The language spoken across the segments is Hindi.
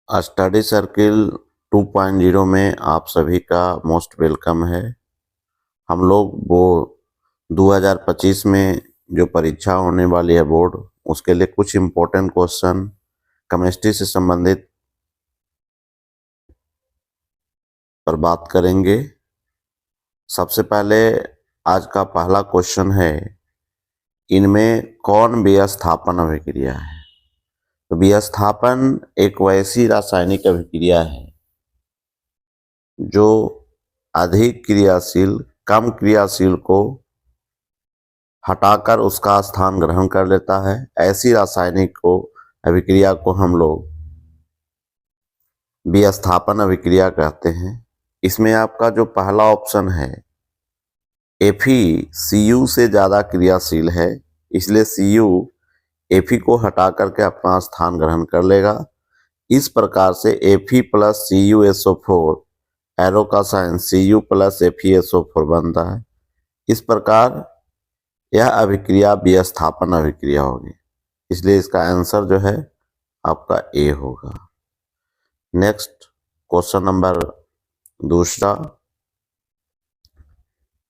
स्टडी सर्किल 2.0 में आप सभी का मोस्ट वेलकम है। हम लोग वो 2025 में जो परीक्षा होने वाली है बोर्ड, उसके लिए कुछ इम्पोर्टेंट क्वेश्चन केमिस्ट्री से संबंधित पर बात करेंगे। सबसे पहले आज का पहला क्वेश्चन है, इनमें कौन विस्थापन अभिक्रिया है? तो विस्थापन एक वैसी रासायनिक अभिक्रिया है जो अधिक क्रियाशील कम क्रियाशील को हटाकर उसका स्थान ग्रहण कर लेता है। ऐसी रासायनिक अभिक्रिया को हम लोग विस्थापन अभिक्रिया कहते हैं। इसमें आपका जो पहला ऑप्शन है Fe Cu से ज़्यादा क्रियाशील है, इसलिए Cu Fe को हटा करके अपना स्थान ग्रहण कर लेगा। इस प्रकार से Fe प्लस CuSO4 एरो का साइन Cu प्लस FeSO4 बनता है। इस प्रकार यह अभिक्रिया विस्थापन अभिक्रिया होगी, इसलिए इसका आंसर जो है आपका ए होगा। नेक्स्ट क्वेश्चन नंबर दूसरा,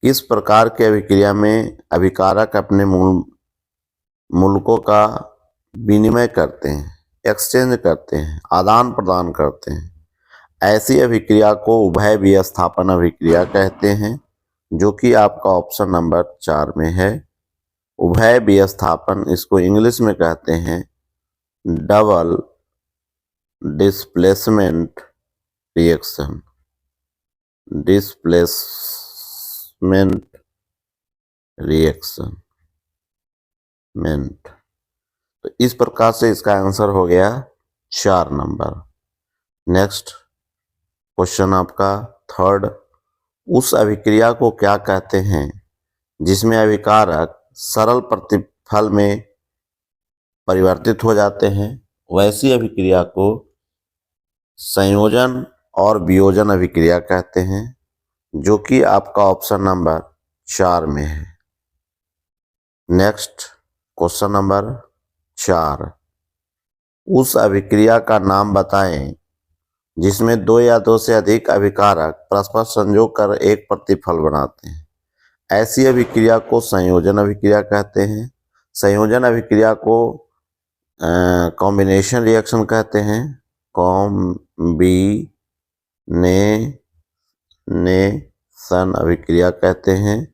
किस प्रकार की अभिक्रिया में अभिकारक अपने मूलकों का विनिमय करते हैं, एक्सचेंज करते हैं, आदान प्रदान करते हैं? ऐसी अभिक्रिया को उभय विस्थापन अभिक्रिया कहते हैं, जो कि आपका ऑप्शन नंबर 4 में है। उभय विस्थापन, इसको इंग्लिश में कहते हैं डबल डिस्प्लेसमेंट रिएक्शन। तो इस प्रकार से इसका आंसर हो गया 4 नंबर। नेक्स्ट क्वेश्चन आपका थर्ड, उस अभिक्रिया को क्या कहते हैं जिसमें अभिकारक सरल प्रतिफल में परिवर्तित हो जाते हैं? वैसी अभिक्रिया को संयोजन और वियोजन अभिक्रिया कहते हैं, जो कि आपका ऑप्शन नंबर 4 में है। नेक्स्ट क्वेश्चन नंबर 4, उस अभिक्रिया का नाम बताएं जिसमें 2 या 2 से अधिक अभिकारक परस्पर संयोग कर एक प्रतिफल बनाते हैं। ऐसी अभिक्रिया को संयोजन अभिक्रिया कहते हैं। संयोजन अभिक्रिया को कॉम्बिनेशन रिएक्शन कहते हैं, कॉम्बिनेशन अभिक्रिया कहते हैं,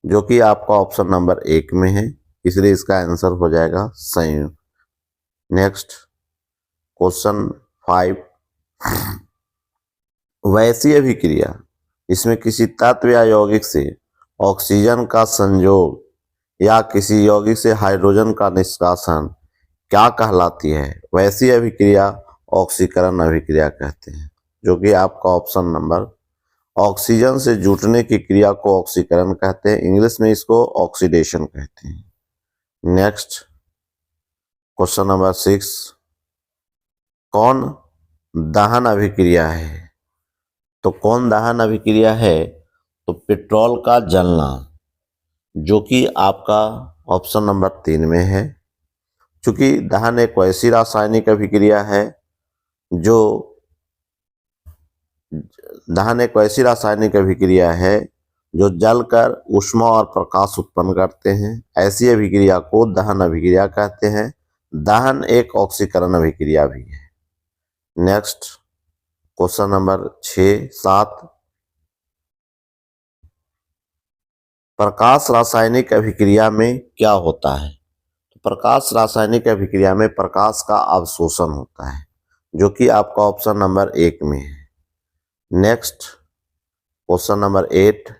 जो कि आपका ऑप्शन नंबर 1 में है, इसलिए इसका आंसर हो जाएगा संयुक्त। नेक्स्ट क्वेश्चन 5, वैसी अभिक्रिया इसमें किसी तत्व या यौगिक से ऑक्सीजन का संयोग या किसी यौगिक से हाइड्रोजन का निष्कासन क्या कहलाती है? वैसी अभिक्रिया ऑक्सीकरण अभिक्रिया कहते हैं, जो कि आपका ऑप्शन नंबर, ऑक्सीजन से जुटने की क्रिया को ऑक्सीकरण कहते हैं, इंग्लिश में इसको ऑक्सीडेशन कहते हैं। नेक्स्ट क्वेश्चन नंबर 6, कौन दहन अभिक्रिया है? तो कौन दहन अभिक्रिया है? तो पेट्रोल का जलना, जो कि आपका ऑप्शन नंबर 3 में है। चूंकि दहन एक वैसी रासायनिक अभिक्रिया है जो जलकर ऊष्मा और प्रकाश उत्पन्न करते हैं। ऐसी अभिक्रिया को दहन अभिक्रिया कहते हैं। दहन एक ऑक्सीकरण अभिक्रिया भी है। नेक्स्ट क्वेश्चन नंबर 6, 7, प्रकाश रासायनिक अभिक्रिया में क्या होता है? तो प्रकाश रासायनिक अभिक्रिया में प्रकाश का अवशोषण होता है, जो कि आपका ऑप्शन नंबर 1 में है। Next question number 8,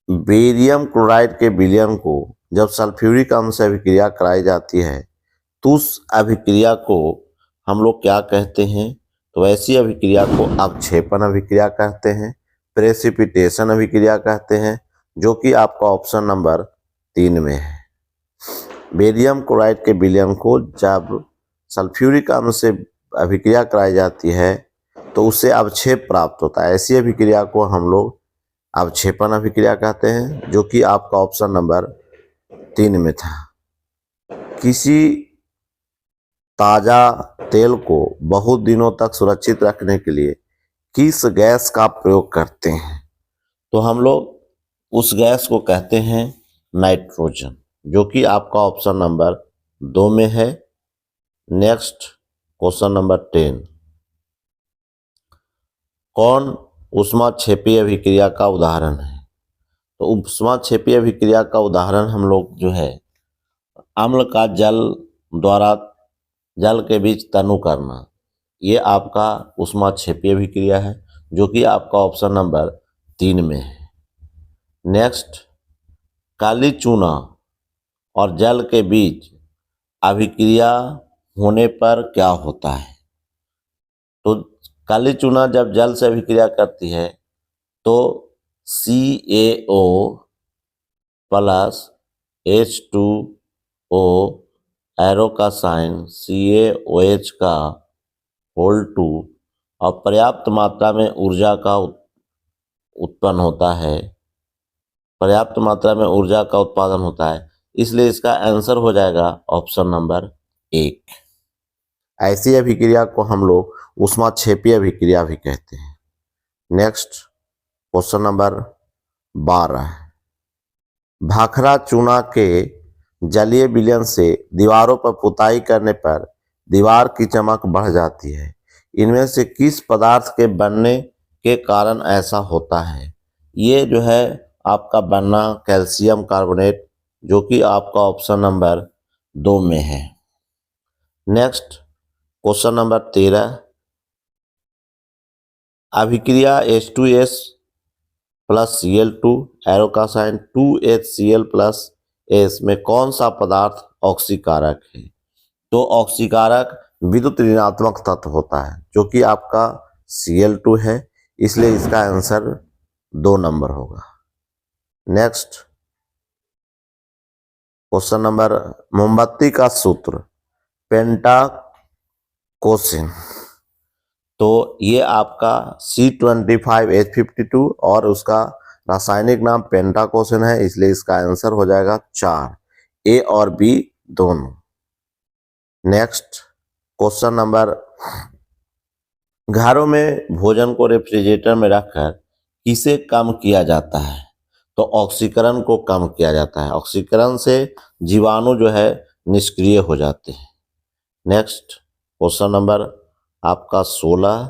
barium chloride के विलयन को जब सल्फ्यूरिक अम्ल से अभिक्रिया कराई जाती है तो उस अभिक्रिया को हम लोग क्या कहते हैं? तो ऐसी अभिक्रिया को अवक्षेपण अभिक्रिया कहते हैं, प्रेसिपिटेशन अभिक्रिया कहते हैं, जो कि आपका ऑप्शन नंबर 3 में है। बेरियम क्लोराइड के विलयन को जब सल्फ्यूरिक अम्ल से अभिक्रिया कराई जाती है तो उससे अवक्षेप प्राप्त होता है। ऐसी अभिक्रिया को हम लोग अवक्षेपण अभिक्रिया कहते हैं, जो कि आपका ऑप्शन नंबर 3 में था। किसी ताज़ा तेल को बहुत दिनों तक सुरक्षित रखने के लिए किस गैस का प्रयोग करते हैं? तो हम लोग उस गैस को कहते हैं नाइट्रोजन, जो कि आपका ऑप्शन नंबर 2 में है। नेक्स्ट क्वेश्चन नंबर 10, कौन ऊष्माक्षेपीय अभिक्रिया का उदाहरण है? तो ऊष्माक्षेपीय अभिक्रिया का उदाहरण हम लोग जो है, अम्ल का जल के बीच तनु करना, ये आपका ऊष्माक्षेपीय अभिक्रिया है, जो कि आपका ऑप्शन नंबर 3 में है। नेक्स्ट, काली चूना और जल के बीच अभिक्रिया होने पर क्या होता है? तो काली चूना जब जल से अभिक्रिया करती है तो CaO प्लस H2O एरो का साइन CaOH का होल 2 और पर्याप्त मात्रा में ऊर्जा का उत्पन्न होता है, पर्याप्त मात्रा में ऊर्जा का उत्पादन होता है, इसलिए इसका आंसर हो जाएगा ऑप्शन नंबर 1। ऐसी अभिक्रिया को हम लोग ऊष्माक्षेपीय अभिक्रिया भी कहते हैं। नेक्स्ट क्वेश्चन नंबर 12, भाखड़ा चूना के जलीय विलयन से दीवारों पर पुताई करने पर दीवार की चमक बढ़ जाती है। इनमें से किस पदार्थ के बनने के कारण ऐसा होता है? ये जो है आपका बनना कैल्शियम कार्बोनेट, जो कि आपका ऑप्शन नंबर 2 में है। नेक्स्ट क्वेश्चन नंबर 13, अभिक्रिया H2S प्लस Cl2 एरो का साइन 2HCl प्लस S में कौन सा पदार्थ ऑक्सीकारक है? तो ऑक्सीकारक विद्युत ऋणात्मक तत्व होता है, जो कि आपका Cl2 है, इसलिए इसका आंसर 2 नंबर होगा। नेक्स्ट क्वेश्चन नंबर, मोमबत्ती का सूत्र पेंटाकोसिन, तो ये आपका C25H52 और उसका रासायनिक नाम पेंटाकोसिन है, इसलिए इसका आंसर हो जाएगा 4, A और B दोनों। नेक्स्ट क्वेश्चन नंबर, घरों में भोजन को रेफ्रिजरेटर में रखकर किसे कम किया जाता है? तो ऑक्सीकरण को कम किया जाता है। ऑक्सीकरण से जीवाणु जो है निष्क्रिय हो जाते हैं। नेक्स्ट क्वेश्चन नंबर आपका 16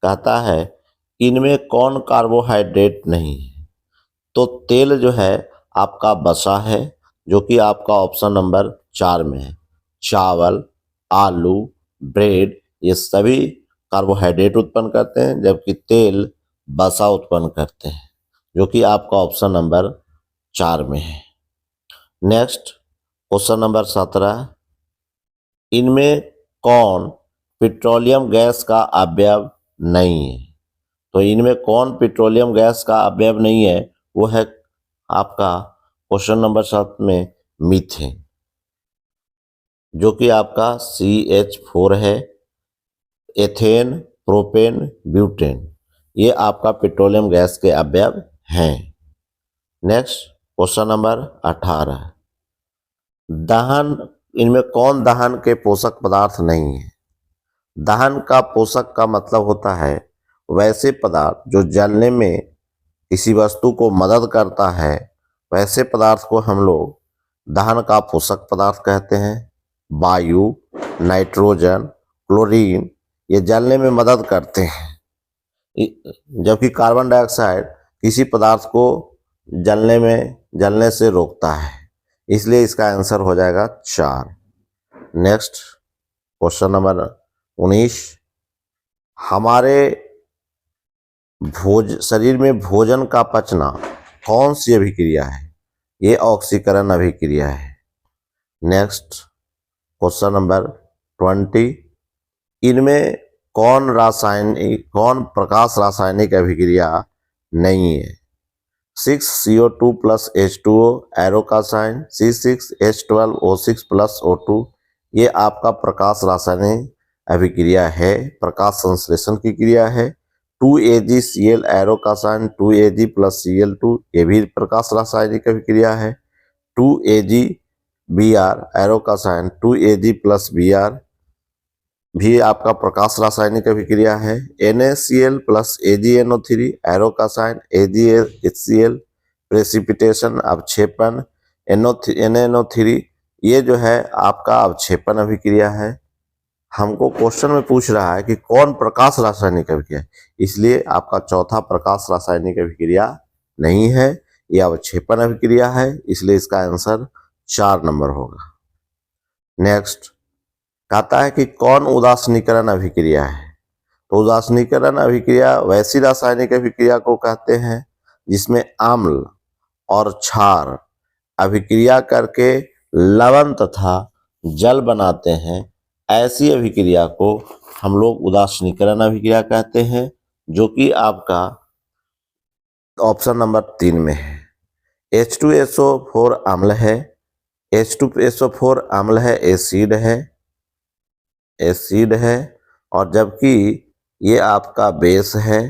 कहता है, इनमें कौन कार्बोहाइड्रेट नहीं है? तो तेल जो है आपका वसा है, जो कि आपका ऑप्शन नंबर 4 में है। चावल, आलू, ब्रेड, ये सभी कार्बोहाइड्रेट उत्पन्न करते हैं, जबकि तेल वसा उत्पन्न करते हैं, जो कि आपका ऑप्शन नंबर 4 में है। नेक्स्ट क्वेश्चन नंबर 17, इनमें कौन पेट्रोलियम गैस का अवयव नहीं है? तो इनमें कौन पेट्रोलियम गैस का अवयव नहीं है? वो है आपका क्वेश्चन नंबर 7 में मीथेन, जो कि आपका CH4 है। एथेन, प्रोपेन, ब्यूटेन, ये आपका पेट्रोलियम गैस के अवयव हैं। नेक्स्ट क्वेश्चन नंबर 18, दहन, इनमें कौन दहन के पोषक पदार्थ नहीं है? दहन का पोषक का मतलब होता है वैसे पदार्थ जो जलने में किसी वस्तु को मदद करता है, वैसे पदार्थ को हम लोग दहन का पोषक पदार्थ कहते हैं। वायु, नाइट्रोजन, क्लोरीन, ये जलने में मदद करते हैं, जबकि कार्बन डाइऑक्साइड किसी पदार्थ को जलने से रोकता है, इसलिए इसका आंसर हो जाएगा 4। नेक्स्ट क्वेश्चन नंबर 19, हमारे शरीर में भोजन का पचना कौन सी अभिक्रिया है? ये ऑक्सीकरण अभिक्रिया है। नेक्स्ट क्वेश्चन नंबर 20, इनमें कौन प्रकाश रासायनिक अभिक्रिया नहीं है? 6CO2 प्लस H2O एरो का साइन C6H12O6 प्लस O2, ये आपका प्रकाश रासायनिक अभिक्रिया है, प्रकाश संश्लेषण की क्रिया है। 2AgCl एरो का साइन 2Ag प्लस Cl2, ये भी प्रकाश रासायनिक अभिक्रिया है। 2AgBr एरो का साइन 2Ag प्लस Br, भी आपका प्रकाश रासायनिक अभिक्रिया है। NaCl प्लस AgNO3 एरो का साइन, AgHCl प्रेसिपिटेशन अवक्षेपण, NaNO3 ये जो है आपका अवक्षेपण अभिक्रिया है। हमको क्वेश्चन में पूछ रहा है कि कौन प्रकाश रासायनिक अभिक्रिया, इसलिए आपका चौथा प्रकाश रासायनिक अभिक्रिया नहीं है, यह अवक्षेपण अभिक्रिया है, इसलिए इसका आंसर 4 नंबर होगा। नेक्स्ट कहता है कि कौन उदासीनीकरण अभिक्रिया है। तो उदासीनीकरण अभिक्रिया वैसी रासायनिक अभिक्रिया को कहते हैं जिसमें अम्ल और क्षार अभिक्रिया करके लवण तथा जल बनाते हैं, ऐसी अभिक्रिया को हम लोग उदासीनीकरण अभिक्रिया कहते हैं, जो कि आपका ऑप्शन नंबर 3 में है। H2SO4 अम्ल है, H2SO4 अम्ल है, एसिड है, और जबकि ये आपका बेस है,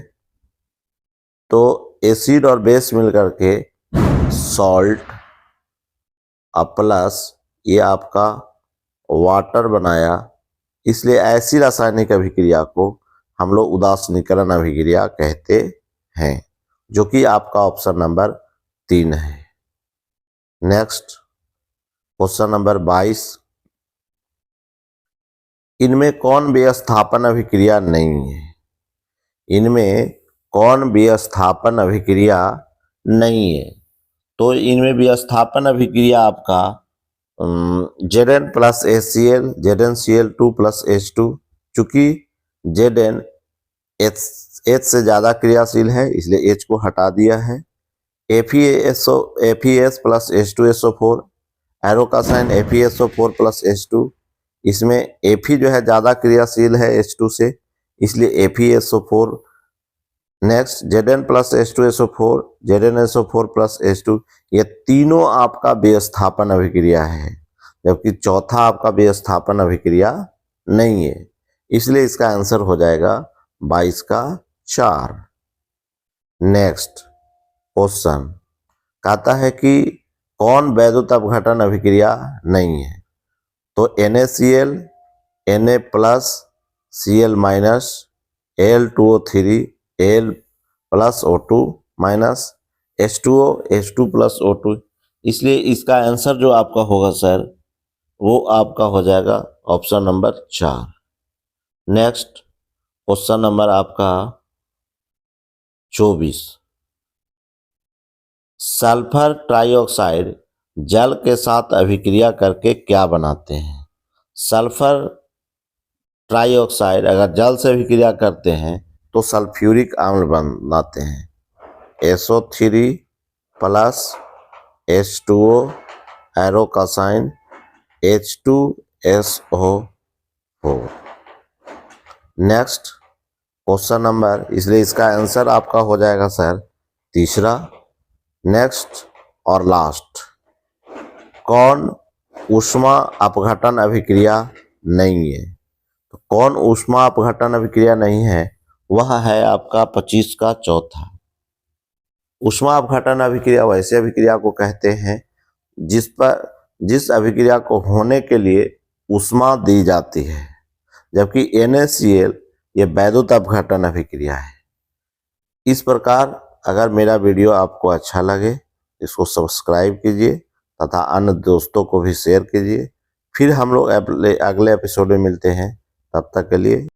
तो एसिड और बेस मिलकर के सॉल्ट प्लस ये आपका वाटर बनाया, इसलिए ऐसी रासायनिक अभिक्रिया को हम लोग उदासीनीकरण अभिक्रिया कहते हैं, जो कि आपका ऑप्शन नंबर 3 है। नेक्स्ट क्वेश्चन नंबर 22, इनमें कौन विस्थापन अभिक्रिया नहीं है। इनमें कौन विस्थापन अभिक्रिया नहीं है। तो इनमें विस्थापन अभिक्रिया आपका Zn plus HCl, ZnCl2 plus H2, चूंकि Zn H से ज़्यादा क्रियाशील है इसलिए H को हटा दिया है। FeS प्लस H2SO4 एरो का साइन, FeSO4 प्लस H2, इसमें Fe जो है ज़्यादा क्रियाशील है H2 से, इसलिए FeSO4। Next Zn plus H2SO4, ZnSO4 plus H2, ये तीनों आपका विस्थापन अभिक्रिया है, जबकि चौथा आपका विस्थापन अभिक्रिया नहीं है, इसलिए इसका आंसर हो जाएगा 22 का 4। नेक्स्ट क्वेश्चन कहता है कि कौन वैद्युत अपघटन अभिक्रिया नहीं है। तो NaCl, Na plus Cl minus, Al2O3, Al plus O2 minus, H2O, H2 plus O2, इसलिए इसका आंसर जो आपका होगा सर वो आपका हो जाएगा option number 4। Next question number आपका 24, सल्फर ट्राइऑक्साइड जल के साथ अभिक्रिया करके क्या बनाते हैं। सल्फर ट्राइऑक्साइड अगर जल से अभिक्रिया करते हैं तो सल्फ्यूरिक अम्ल बनाते हैं। SO3 प्लस H2O एरो का sign, H2SO4। Next question number, इसलिए इसका आंसर आपका हो जाएगा सर 3रा। नेक्स्ट और लास्ट, कौन ऊष्मा अपघटन अभिक्रिया नहीं है। तो कौन ऊष्मा अपघटन अभिक्रिया नहीं है, वह है आपका 25 का चौथा। ऊष्मा अपघटन अभिक्रिया वैसे अभिक्रिया को कहते हैं जिस अभिक्रिया को होने के लिए ऊष्मा दी जाती है, जबकि NaCl ये वैद्युत अपघटन अभिक्रिया है। इस प्रकार अगर मेरा वीडियो आपको अच्छा लगे इसको सब्सक्राइब कीजिए तथा अन्य दोस्तों को भी शेयर कीजिए। फिर हम लोग अगले एपिसोड में मिलते हैं, तब तक के लिए